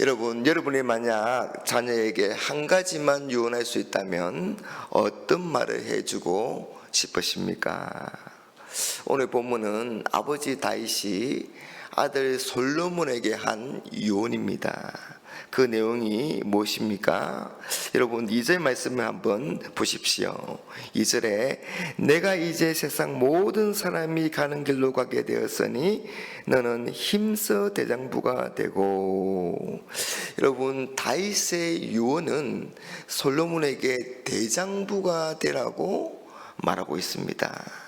여러분이 만약 자녀에게 한 가지만 유언할 수 있다면 어떤 말을 해주고 싶으십니까? 오늘 본문은 아버지 다윗이 아들 솔로몬에게 한 유언입니다. 그 내용이 무엇입니까? 여러분 2절 말씀을 한번 보십시오. 2절에 내가 이제 세상 모든 사람이 가는 길로 가게 되었으니 너는 힘써 대장부가 되고. 여러분 다윗의 유언은 솔로몬에게 대장부가 되라고 말하고 있습니다.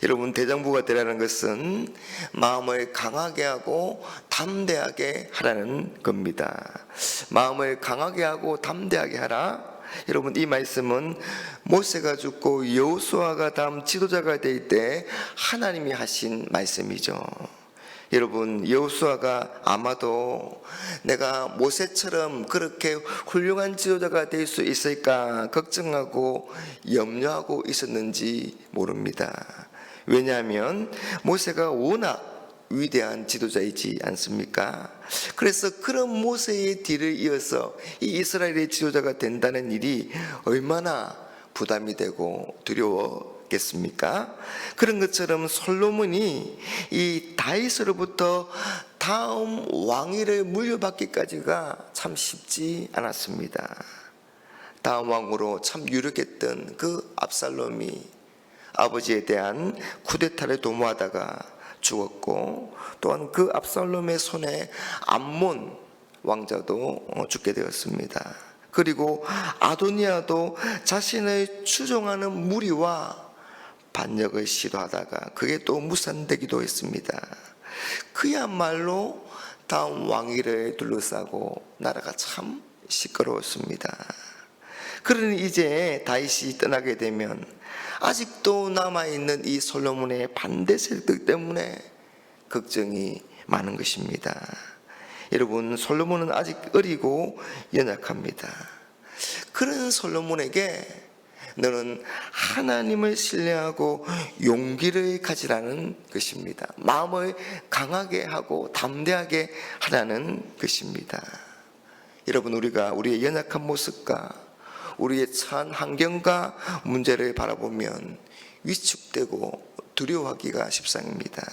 여러분 대장부가 되라는 것은 마음을 강하게 하고 담대하게 하라는 겁니다. 마음을 강하게 하고 담대하게 하라. 여러분 이 말씀은 모세가 죽고 여호수아가 다음 지도자가 될 때 하나님이 하신 말씀이죠. 여러분 여호수아가 아마도 내가 모세처럼 그렇게 훌륭한 지도자가 될 수 있을까 걱정하고 염려하고 있었는지 모릅니다. 왜냐하면 모세가 워낙 위대한 지도자이지 않습니까? 그래서 그런 모세의 뒤를 이어서 이 이스라엘의 지도자가 된다는 일이 얼마나 부담이 되고 두려웠겠습니까? 그런 것처럼 솔로몬이 이 다윗으로부터 다음 왕위를 물려받기까지가 참 쉽지 않았습니다. 다음 왕으로 참 유력했던 그 압살롬이 아버지에 대한 쿠데타를 도모하다가 죽었고, 또한 그 압살롬의 손에 암몬 왕자도 죽게 되었습니다. 그리고 아도니아도 자신을 추종하는 무리와 반역을 시도하다가 그게 또 무산되기도 했습니다. 그야말로 다음 왕위를 둘러싸고 나라가 참 시끄러웠습니다. 그러니 이제 다윗이 떠나게 되면 아직도 남아있는 이 솔로몬의 반대 세력 때문에 걱정이 많은 것입니다. 여러분 솔로몬은 아직 어리고 연약합니다. 그런 솔로몬에게 너는 하나님을 신뢰하고 용기를 가지라는 것입니다. 마음을 강하게 하고 담대하게 하라는 것입니다. 여러분 우리가 우리의 연약한 모습과 우리의 처한 환경과 문제를 바라보면 위축되고 두려워하기가 십상입니다.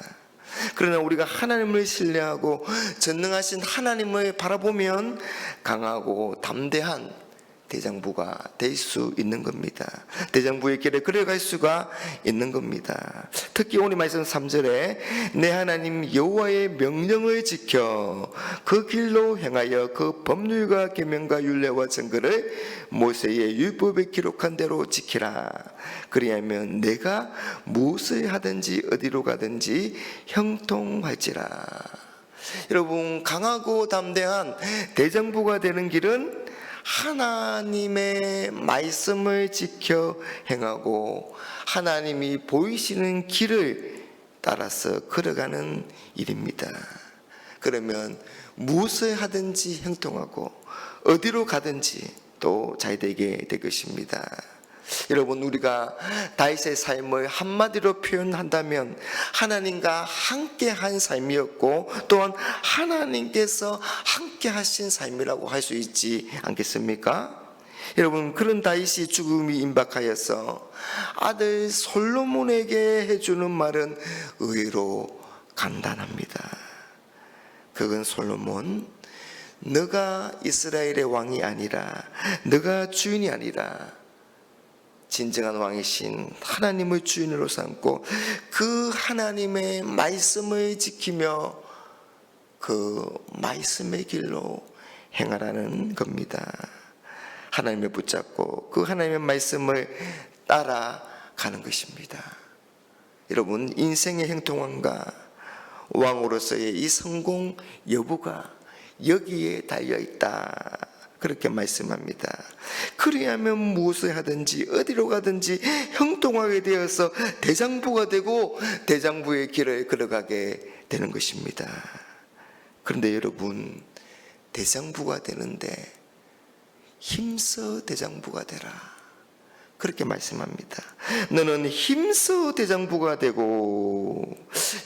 그러나 우리가 하나님을 신뢰하고 전능하신 하나님을 바라보면 강하고 담대한 대장부가 될 수 있는 겁니다. 대장부의 길에 걸어갈 수가 있는 겁니다. 특히 오늘 말씀 3절에 내 하나님 여호와의 명령을 지켜 그 길로 행하여 그 법률과 계명과 율례와 증거를 모세의 율법에 기록한 대로 지키라. 그리하면 내가 무엇을 하든지 어디로 가든지 형통할지라. 여러분 강하고 담대한 대장부가 되는 길은 하나님의 말씀을 지켜 행하고 하나님이 보이시는 길을 따라서 걸어가는 일입니다. 그러면 무엇을 하든지 형통하고 어디로 가든지 또 잘 되게 될 것입니다. 여러분 우리가 다윗의 삶을 한마디로 표현한다면 하나님과 함께한 삶이었고 또한 하나님께서 함께 하신 삶이라고 할 수 있지 않겠습니까? 여러분 그런 다윗이 죽음이 임박하여서 아들 솔로몬에게 해주는 말은 의외로 간단합니다. 그건 솔로몬, 너가 이스라엘의 왕이 아니라 너가 주인이 아니라 진정한 왕이신 하나님을 주인으로 삼고 그 하나님의 말씀을 지키며 그 말씀의 길로 행하라는 겁니다. 하나님을 붙잡고 그 하나님의 말씀을 따라가는 것입니다. 여러분 인생의 형통함과 왕으로서의 이 성공 여부가 여기에 달려있다 그렇게 말씀합니다. 그리하면 무엇을 하든지 어디로 가든지 형통하게 되어서 대장부가 되고 대장부의 길을 걸어가게 되는 것입니다. 그런데 여러분 대장부가 되는데 힘써 대장부가 되라 그렇게 말씀합니다. 너는 힘써 대장부가 되고,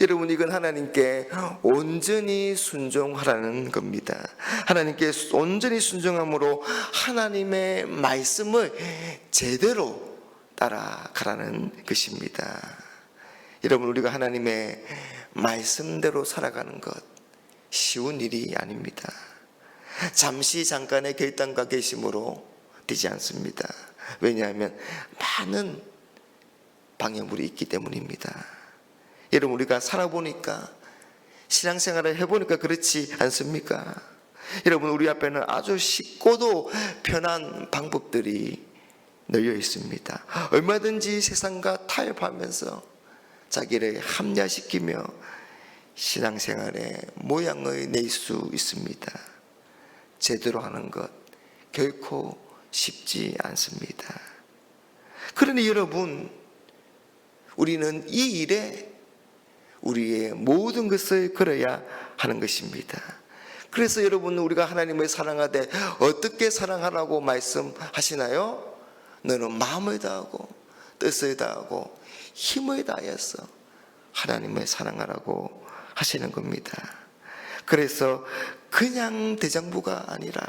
여러분 이건 하나님께 온전히 순종하라는 겁니다. 하나님께 온전히 순종함으로 하나님의 말씀을 제대로 따라가라는 것입니다. 여러분 우리가 하나님의 말씀대로 살아가는 것 쉬운 일이 아닙니다. 잠시 잠깐의 결단과 결심으로 되지 않습니다. 왜냐하면 많은 방해물이 있기 때문입니다. 여러분 우리가 살아보니까, 신앙생활을 해보니까 그렇지 않습니까? 여러분 우리 앞에는 아주 쉽고도 편한 방법들이 널려 있습니다. 얼마든지 세상과 타협하면서 자기를 합리화시키며 신앙생활의 모양을 낼 수 있습니다. 제대로 하는 것 결코 쉽지 않습니다. 그러니 여러분, 우리는 이 일에 우리의 모든 것을 걸어야 하는 것입니다. 그래서 여러분 우리가 하나님을 사랑하되 어떻게 사랑하라고 말씀하시나요? 너는 마음을 다하고 뜻을 다하고 힘을 다해서 하나님을 사랑하라고 하시는 겁니다. 그래서 그냥 대장부가 아니라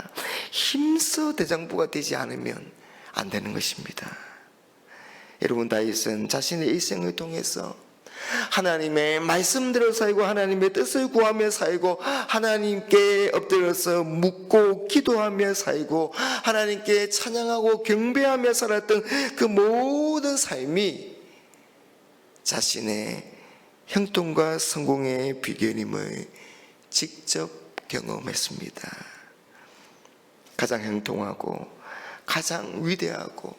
힘써 대장부가 되지 않으면 안 되는 것입니다. 여러분 다윗은 자신의 일생을 통해서 하나님의 말씀대로 살고 하나님의 뜻을 구하며 살고 하나님께 엎드려서 묻고 기도하며 살고 하나님께 찬양하고 경배하며 살았던 그 모든 삶이 자신의 형통과 성공의 비결임을 직접 경험했습니다. 가장 형통하고 가장 위대하고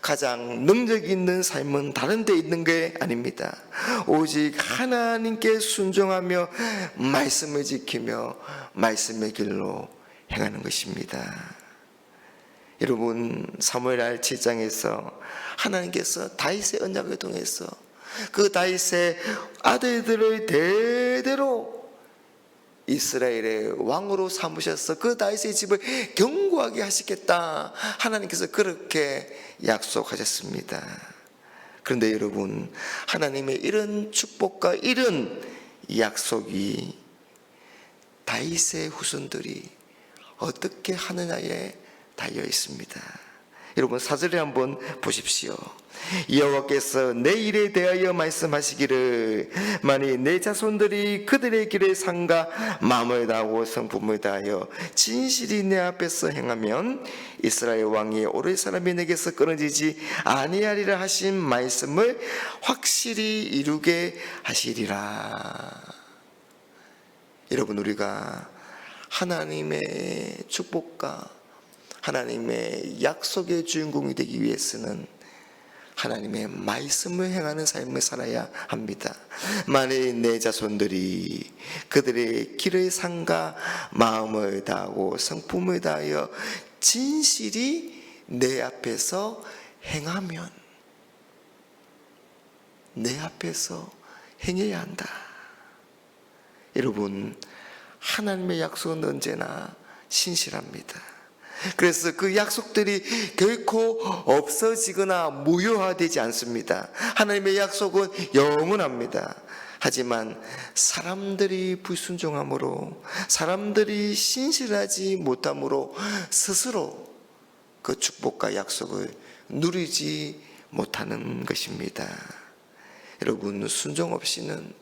가장 능력 있는 삶은 다른 데 있는 게 아닙니다. 오직 하나님께 순종하며 말씀을 지키며 말씀의 길로 행하는 것입니다. 여러분 사무엘하 7장에서 하나님께서 다윗의 언약을 통해서 그 다윗의 아들들을 대대로 이스라엘의 왕으로 삼으셔서 그 다윗의 집을 견고하게 하시겠다, 하나님께서 그렇게 약속하셨습니다. 그런데 여러분, 하나님의 이런 축복과 이런 약속이 다윗의 후손들이 어떻게 하느냐에 달려 있습니다. 여러분 4절에 한번 보십시오. 여호와께서 내 일에 대하여 말씀하시기를 만일 내 자손들이 그들의 길에 삼가 마음을 다하고 성품을 다하여 진실이 내 앞에서 행하면 이스라엘 왕이 오래 사람이 내게서 끊어지지 아니하리라 하신 말씀을 확실히 이루게 하시리라. 여러분 우리가 하나님의 축복과 하나님의 약속의 주인공이 되기 위해서는 하나님의 말씀을 행하는 삶을 살아야 합니다. 만일 내 자손들이 그들의 길을 삼가 마음을 다하고 성품을 다하여 진실이 내 앞에서 행하면, 내 앞에서 행해야 한다. 여러분 하나님의 약속은 언제나 신실합니다. 그래서 그 약속들이 결코 없어지거나 무효화되지 않습니다. 하나님의 약속은 영원합니다. 하지만 사람들이 불순종함으로, 사람들이 신실하지 못함으로 스스로 그 축복과 약속을 누리지 못하는 것입니다. 여러분 순종 없이는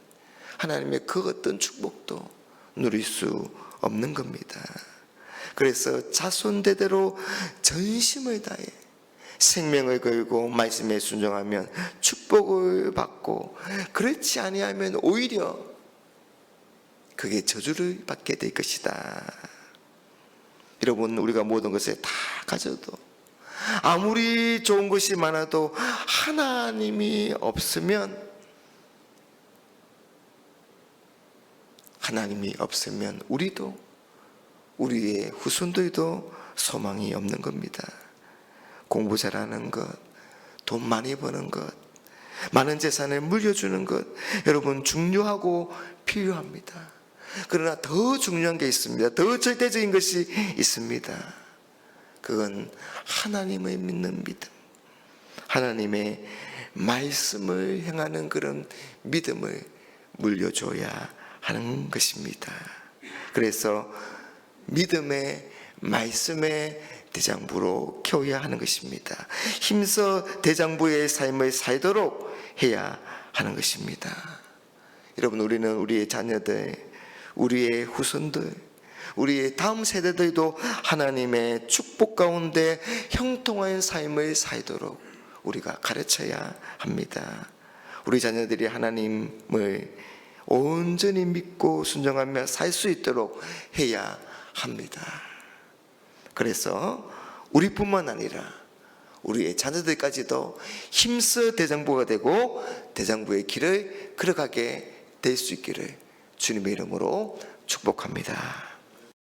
하나님의 그 어떤 축복도 누릴 수 없는 겁니다. 그래서 자손대대로 전심을 다해 생명을 걸고 말씀에 순종하면 축복을 받고, 그렇지 아니하면 오히려 그게 저주를 받게 될 것이다. 여러분 우리가 모든 것을 다 가져도, 아무리 좋은 것이 많아도 하나님이 없으면 우리도 우리의 후손들도 소망이 없는 겁니다. 공부 잘하는 것, 돈 많이 버는 것, 많은 재산을 물려주는 것, 여러분 중요하고 필요합니다. 그러나 더 중요한 게 있습니다. 더 절대적인 것이 있습니다. 그건 하나님을 믿는 믿음, 하나님의 말씀을 행하는 그런 믿음을 물려줘야 하는 것입니다. 그래서 믿음의 말씀의 대장부로 키워야 하는 것입니다. 힘써 대장부의 삶을 살도록 해야 하는 것입니다. 여러분, 우리는 우리의 자녀들, 우리의 후손들, 우리의 다음 세대들도 하나님의 축복 가운데 형통한 삶을 살도록 우리가 가르쳐야 합니다. 우리 자녀들이 하나님을 온전히 믿고 순종하며 살 수 있도록 해야 합니다. 그래서 우리뿐만 아니라 우리의 자녀들까지도 힘써 대장부가 되고 대장부의 길을 걸어가게 될 수 있기를 주님의 이름으로 축복합니다.